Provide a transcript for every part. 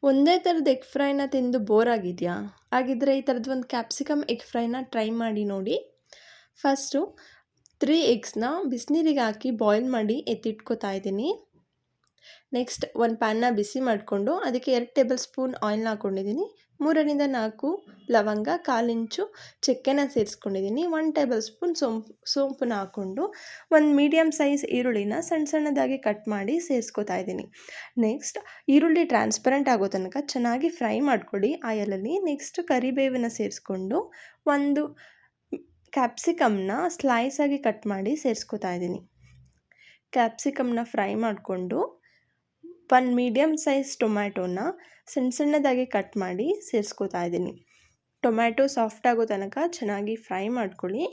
ಒಂದೇ ಥರದ ಎಗ್ ಫ್ರೈನ ತಿಂದು ಬೋರ್ ಆಗಿದೆಯಾ? ಹಾಗಿದ್ರೆ ಈ ಥರದ್ದು ಒಂದು ಕ್ಯಾಪ್ಸಿಕಮ್ ಎಗ್ ಫ್ರೈನ ಟ್ರೈ ಮಾಡಿ ನೋಡಿ. ಫಸ್ಟು 3 ಎಗ್ಸ್‌ನ ಬಿಸಿನೀರಿಗೆ ಹಾಕಿ ಬಾಯ್ಲ್ ಮಾಡಿ ಎತ್ತಿಟ್ಕೋತಾ ಇದ್ದೀನಿ. ನೆಕ್ಸ್ಟ್ ಒಂದು ಪ್ಯಾನ್ನ ಬಿಸಿ ಮಾಡಿಕೊಂಡು ಅದಕ್ಕೆ 2 ಟೇಬಲ್ ಸ್ಪೂನ್ ಆಯಿಲ್ನ ಹಾಕ್ಕೊಂಡಿದ್ದೀನಿ. 3ರಿಂದ 4 ಲವಂಗ, 1/4 ಇಂಚು ಚಕ್ಕೆನ ಸೇರಿಸ್ಕೊಂಡಿದ್ದೀನಿ. 1 ಟೇಬಲ್ ಸ್ಪೂನ್ ಸೋಂಪನ್ನ ಹಾಕ್ಕೊಂಡು ಒಂದು ಮೀಡಿಯಮ್ ಸೈಜ್ ಈರುಳ್ಳಿನ ಸಣ್ಣ ಸಣ್ಣದಾಗಿ ಕಟ್ ಮಾಡಿ ಸೇರಿಸ್ಕೊತಾ ಇದ್ದೀನಿ. ನೆಕ್ಸ್ಟ್ ಈರುಳ್ಳಿ ಟ್ರಾನ್ಸ್ಪರೆಂಟ್ ಆಗೋ ತನಕ ಚೆನ್ನಾಗಿ ಫ್ರೈ ಮಾಡ್ಕೊಳ್ಳಿ ಆಯಿಲಲ್ಲಿ. ನೆಕ್ಸ್ಟ್ ಕರಿಬೇವನ್ನ ಸೇರಿಸ್ಕೊಂಡು ಒಂದು ಕ್ಯಾಪ್ಸಿಕಮ್ನ ಸ್ಲೈಸಾಗಿ ಕಟ್ ಮಾಡಿ ಸೇರಿಸ್ಕೊತಾ ಇದ್ದೀನಿ. ಕ್ಯಾಪ್ಸಿಕಮ್ನ ಫ್ರೈ ಮಾಡಿಕೊಂಡು ಒಂದು ಮೀಡಿಯಮ್ ಸೈಜ್ ಟೊಮ್ಯಾಟೋನ ಸಣ್ಣ ಸಣ್ಣದಾಗಿ ಕಟ್ ಮಾಡಿ ಸೇರಿಸ್ಕೊತಾ ಇದ್ದೀನಿ. ಟೊಮ್ಯಾಟೊ ಸಾಫ್ಟ್ ಆಗೋ ತನಕ ಚೆನ್ನಾಗಿ ಫ್ರೈ ಮಾಡ್ಕೊಳ್ಳಿ.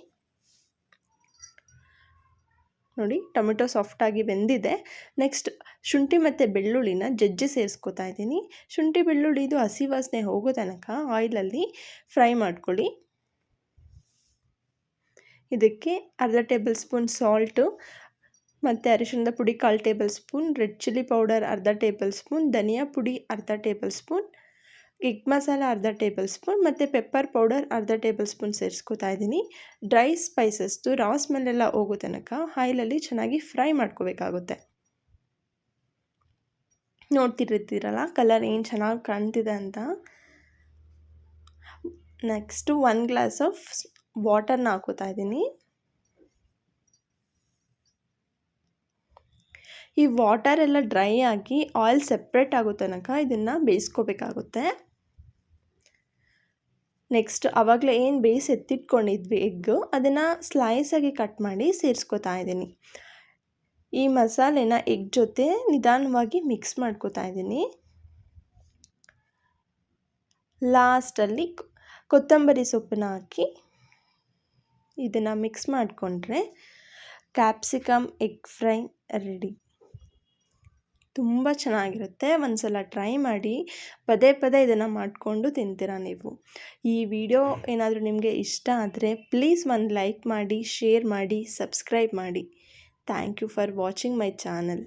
ನೋಡಿ, ಟೊಮೆಟೊ ಸಾಫ್ಟಾಗಿ ಬೆಂದಿದೆ. ನೆಕ್ಸ್ಟ್ ಶುಂಠಿ ಮತ್ತು ಬೆಳ್ಳುಳ್ಳಿನ ಜಜ್ಜಿ ಸೇರಿಸ್ಕೊತಾ ಇದ್ದೀನಿ. ಶುಂಠಿ ಬೆಳ್ಳುಳ್ಳಿದು ಹಸಿ ವಾಸನೆ ಹೋಗೋ ತನಕ ಆಯಿಲಲ್ಲಿ ಫ್ರೈ ಮಾಡ್ಕೊಳ್ಳಿ. ಇದಕ್ಕೆ ಅರ್ಧ ಟೇಬಲ್ ಸ್ಪೂನ್ ಸಾಲ್ಟು ಮತ್ತು ಅರಿಶಿಣದ ಪುಡಿ 1/4 table spoon, red chilli powder ಅರ್ಧ ಟೇಬಲ್ ಸ್ಪೂನ್, ಧನಿಯಾ ಪುಡಿ ಅರ್ಧ ಟೇಬಲ್ ಸ್ಪೂನ್, ಎಗ್ ಮಸಾಲ ಅರ್ಧ ಟೇಬಲ್ ಸ್ಪೂನ್ ಮತ್ತು ಪೆಪ್ಪರ್ ಪೌಡರ್ ಅರ್ಧ ಟೇಬಲ್ ಸ್ಪೂನ್ ಸೇರಿಸ್ಕೊತಾ ಇದ್ದೀನಿ. ಡ್ರೈ ಸ್ಪೈಸಸ್ದು ರಾ ಸ್ಮೆಲ್ಲೆಲ್ಲ ಹೋಗೋ ತನಕ ಆಯಿಲಲ್ಲಿ ಚೆನ್ನಾಗಿ ಫ್ರೈ ಮಾಡ್ಕೋಬೇಕಾಗುತ್ತೆ. ನೋಡ್ತಿರ್ತೀರಲ್ಲ ಕಲರ್ ಏನು ಚೆನ್ನಾಗಿ ಕಾಣ್ತಿದೆ ಅಂತ. ನೆಕ್ಸ್ಟು 1 ಗ್ಲಾಸ್ ಆಫ್ ವಾಟರ್ನ ಹಾಕೋತಾ ಇದ್ದೀನಿ. ಈ ವಾಟರ್ ಎಲ್ಲ ಡ್ರೈ ಆಗಿ ಆಯಿಲ್ ಸೆಪ್ರೇಟ್ ಆಗೋ ತನಕ ಇದನ್ನು ಬೇಯಿಸ್ಕೋಬೇಕಾಗುತ್ತೆ. ನೆಕ್ಸ್ಟ್ ಆವಾಗಲೇ ಏನು ಬೇಯಿಸಿ ಎತ್ತಿಟ್ಕೊಂಡಿದ್ವಿ ಎಗ್ಗು, ಅದನ್ನು ಸ್ಲೈಸಾಗಿ ಕಟ್ ಮಾಡಿ ಸೇರಿಸ್ಕೊತಾ ಇದ್ದೀನಿ. ಈ ಮಸಾಲೆನ ಎಗ್ ಜೊತೆ ನಿಧಾನವಾಗಿ ಮಿಕ್ಸ್ ಮಾಡ್ಕೋತಾ ಇದ್ದೀನಿ. ಲಾಸ್ಟಲ್ಲಿ ಕೊತ್ತಂಬರಿ ಸೊಪ್ಪನ್ನ ಹಾಕಿ ಇದನ್ನು ಮಿಕ್ಸ್ ಮಾಡಿಕೊಂಡ್ರೆ ಕ್ಯಾಪ್ಸಿಕಮ್ ಎಗ್ ಫ್ರೈ ರೆಡಿ. ತುಂಬ ಚೆನ್ನಾಗಿರುತ್ತೆ. ಒಂದು ಸಲ ಟ್ರೈ ಮಾಡಿ. ಪದೇ ಪದೇ ಇದನ್ನು ಮಾಡಿಕೊಂಡು ತಿಂತೀರಾ ನೀವು. ಈ ವಿಡಿಯೋ ಏನಾದರೂ ನಿಮಗೆ ಇಷ್ಟ ಆದರೆ ಪ್ಲೀಸ್ ಒಂದು ಲೈಕ್ ಮಾಡಿ, ಶೇರ್ ಮಾಡಿ, ಸಬ್ಸ್ಕ್ರೈಬ್ ಮಾಡಿ. Thank you for watching my channel.